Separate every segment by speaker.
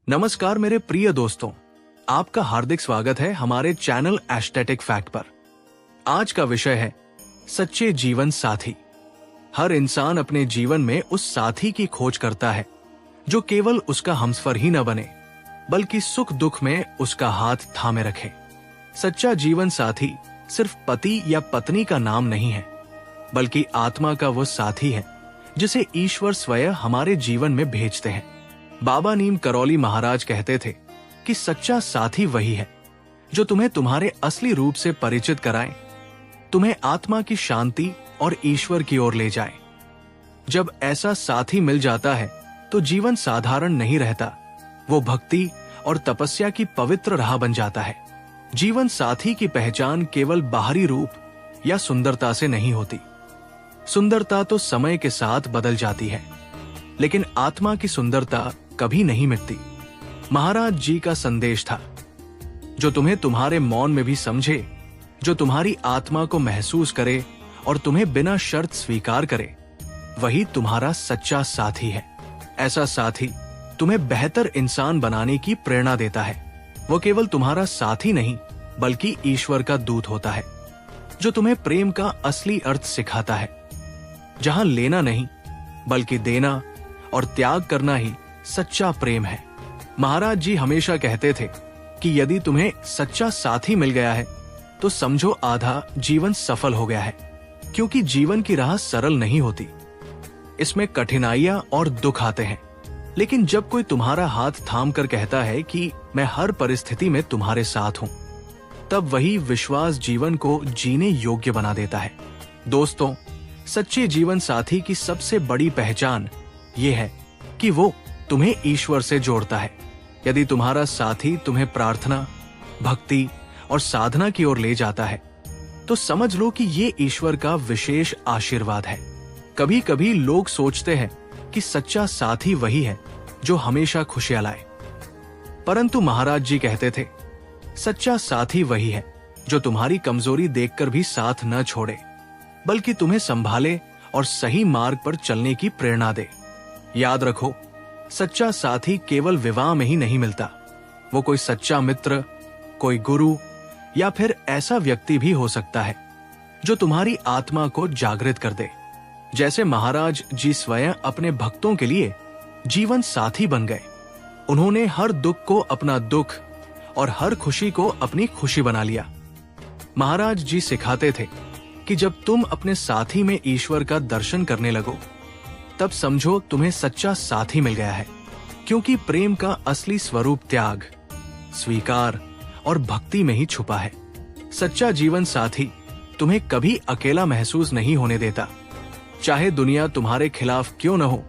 Speaker 1: नमस्कार मेरे प्रिय दोस्तों, आपका हार्दिक स्वागत है हमारे चैनल एस्थेटिक फैक्ट पर। आज का विषय है सच्चे जीवन साथी। हर इंसान अपने जीवन में उस साथी की खोज करता है जो केवल उसका हमसफर ही न बने बल्कि सुख दुख में उसका हाथ थामे रखे। सच्चा जीवन साथी सिर्फ पति या पत्नी का नाम नहीं है, बल्कि आत्मा का वो साथी है जिसे ईश्वर स्वयं हमारे जीवन में भेजते हैं। बाबा नीम करौली महाराज कहते थे कि सच्चा साथी वही है जो तुम्हें तुम्हारे असली रूप से परिचित कराए, तुम्हें आत्मा की शांति और ईश्वर की ओर ले जाए। जब ऐसा साथी मिल जाता है तो जीवन साधारण नहीं रहता, वो भक्ति और तपस्या की पवित्र राह बन जाता है। जीवन साथी की पहचान केवल बाहरी रूप या सुंदरता से नहीं होती। सुंदरता तो समय के साथ बदल जाती है, लेकिन आत्मा की सुंदरता कभी नहीं मिटती। महाराज जी का संदेश था, जो तुम्हें तुम्हारे मौन में भी समझे, जो तुम्हारी आत्मा को महसूस करे और तुम्हें बिना शर्त स्वीकार करे, वही तुम्हारा सच्चा साथी है। ऐसा साथी तुम्हें बेहतर इंसान बनाने की प्रेरणा देता है। वो केवल तुम्हारा साथी नहीं बल्कि ईश्वर का दूत होता है, जो तुम्हें प्रेम का असली अर्थ सिखाता है, जहां लेना नहीं बल्कि देना और त्याग करना ही सच्चा प्रेम है। महाराज जी हमेशा कहते थे कि यदि तुम्हें सच्चा साथी मिल गया है तो समझो आधा जीवन सफल हो गया है, क्योंकि जीवन की राह सरल नहीं होती। इसमें कठिनाइयां और दुख आते हैं, लेकिन जब कोई तुम्हारा हाथ थाम कर कहता है कि मैं हर परिस्थिति में तुम्हारे साथ हूं, तब वही विश्वास जीवन को जीने योग्य बना देता है। दोस्तों, सच्चे जीवन साथी की सबसे बड़ी पहचान ये है कि वो तुम्हें ईश्वर से जोड़ता है। यदि तुम्हारा साथी तुम्हें प्रार्थना, भक्ति और साधना की ओर ले जाता है तो समझ लो कि ये ईश्वर का विशेष आशीर्वाद है। कभी कभी लोग सोचते हैं कि सच्चा साथी वही है जो हमेशा खुशियां लाए, परंतु महाराज जी कहते थे, सच्चा साथी वही है जो तुम्हारी कमजोरी देखकर भी साथ न छोड़े, बल्कि तुम्हें संभाले और सही मार्ग पर चलने की प्रेरणा दे। याद रखो, सच्चा साथी केवल विवाह में ही नहीं मिलता। वो कोई सच्चा मित्र, कोई गुरु या फिर ऐसा व्यक्ति भी हो सकता है जो तुम्हारी आत्मा को जागृत कर दे। जैसे महाराज जी स्वयं अपने भक्तों के लिए जीवन साथी बन गए। उन्होंने हर दुख को अपना दुख और हर खुशी को अपनी खुशी बना लिया। महाराज जी सिखाते थे कि जब तुम अपने साथी में ईश्वर का दर्शन करने लगो, तब समझो तुम्हें सच्चा साथी मिल गया है, क्योंकि प्रेम का असली स्वरूप त्याग, स्वीकार और भक्ति में ही छुपा है। सच्चा जीवन साथी तुम्हें कभी अकेला महसूस नहीं होने देता। चाहे दुनिया तुम्हारे खिलाफ क्यों न हो,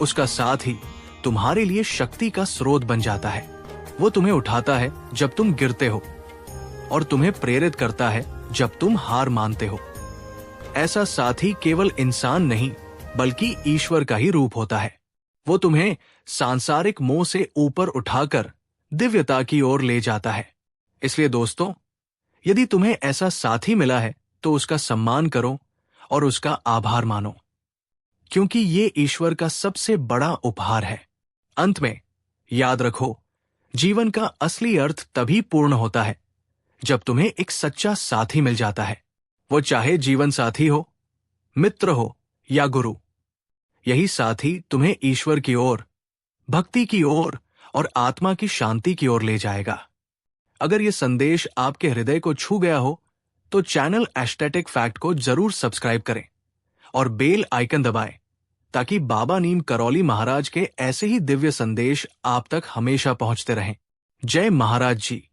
Speaker 1: उसका साथ ही तुम्हारे लिए शक्ति का स्रोत बन जाता है। वो तुम्हें उठाता है जब तुम गिरते हो और तुम्हें प्रेरित करता है जब तुम हार मानते हो। ऐसा साथी केवल इंसान नहीं बल्कि ईश्वर का ही रूप होता है। वो तुम्हें सांसारिक मोह से ऊपर उठाकर दिव्यता की ओर ले जाता है। इसलिए दोस्तों, यदि तुम्हें ऐसा साथी मिला है तो उसका सम्मान करो और उसका आभार मानो, क्योंकि ये ईश्वर का सबसे बड़ा उपहार है। अंत में याद रखो, जीवन का असली अर्थ तभी पूर्ण होता है जब तुम्हें एक सच्चा साथी मिल जाता है। वो चाहे जीवन साथी हो, मित्र हो या गुरु, यही साथी तुम्हें ईश्वर की ओर, भक्ति की ओर और आत्मा की शांति की ओर ले जाएगा। अगर ये संदेश आपके हृदय को छू गया हो तो चैनल एस्थेटिक फैक्ट को जरूर सब्सक्राइब करें और बेल आइकन दबाएं, ताकि बाबा नीम करौली महाराज के ऐसे ही दिव्य संदेश आप तक हमेशा पहुंचते रहें। जय महाराज जी।